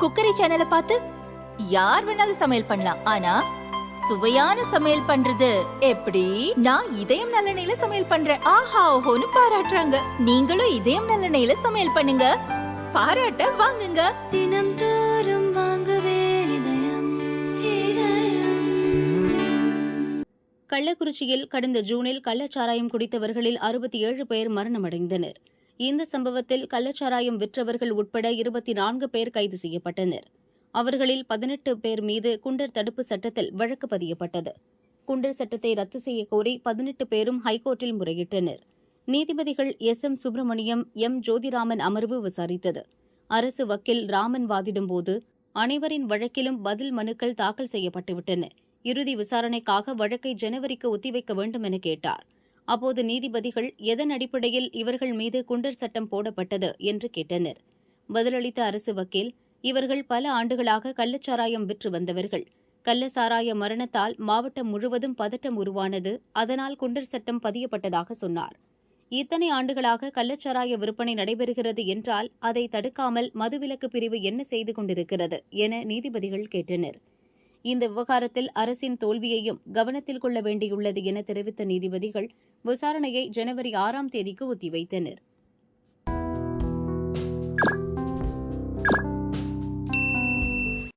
Cookery சேனலை பார்த்து யார் வேணாலும் சமையல் பண்ணலாம். ஆனா சுவையான சமையல் பண்றது எப்படி? நான் இதயம் நல்லெண்ணெயில சமையல் பண்றேன். ஆஹா ஓஹோன்னு பாராட்டுறாங்க. நீங்களும் இதயம் நல்லெண்ணெயில சமையல் பண்ணுங்க, பாராட்ட வாங்குங்க. தினம் தோறும் வாங்குவே இதயம் இதயம். கள்ளக்குறிச்சியில் கடந்த ஜூனில் கள்ளச்சாராயம் குடித்தவர்களில் 67 பேர் மரணமடைந்தனர். இந்த சம்பவத்தில் கள்ளச்சாராயம் விற்றவர்கள் உட்பட 24 பேர் கைது செய்யப்பட்டனர். அவர்களில் 18 பேர் மீது குண்டர் தடுப்பு சட்டத்தில் வழக்கு பதியப்பட்டது. குண்டர் சட்டத்தை ரத்து செய்ய கோரி 18 பேரும் ஹைகோர்ட்டில் முறையிட்டனர். நீதிபதிகள் எம். சுப்பிரமணியம், எம். ஜோதிராமன் அமர்வு விசாரித்தது. அரசு வக்கீல் ராமன் வாதிடும்போது அனைவரின் வழக்கிலும் பதில் மனுக்கள் தாக்கல் செய்யப்பட்டுவிட்டன. இறுதி விசாரணைக்காக வழக்கை ஜனவரிக்கு ஒத்திவைக்க வேண்டும் என கேட்டார். அப்போது நீதிபதிகள் எதன் அடிப்படையில் இவர்கள் மீது குண்டர் சட்டம் போடப்பட்டது என்று கேட்டனர். பதிலளித்த அரசு வக்கீல், இவர்கள் பல ஆண்டுகளாக கள்ளச்சாராயம் விற்று வந்தவர்கள். கள்ளச்சாராய மரணத்தால் மாவட்டம் முழுவதும் பதட்டம் உருவானது, அதனால் குண்டர் சட்டம் பதியப்பட்டதாக சொன்னார். இத்தனை ஆண்டுகளாக கள்ளச்சாராய விற்பனை நடைபெறுகிறது என்றால் அதை தடுக்காமல் மதுவிலக்கு பிரிவு என்ன செய்து கொண்டிருக்கிறது என நீதிபதிகள் கேட்டனர். இந்த விவகாரத்தில் அரசின் தோல்வியையும் கவனத்தில் கொள்ள வேண்டியுள்ளது என தெரிவித்த நீதிபதிகள் விசாரணையை ஜனவரி 6ஆம் தேதிக்கு ஒத்திவைத்தனர்.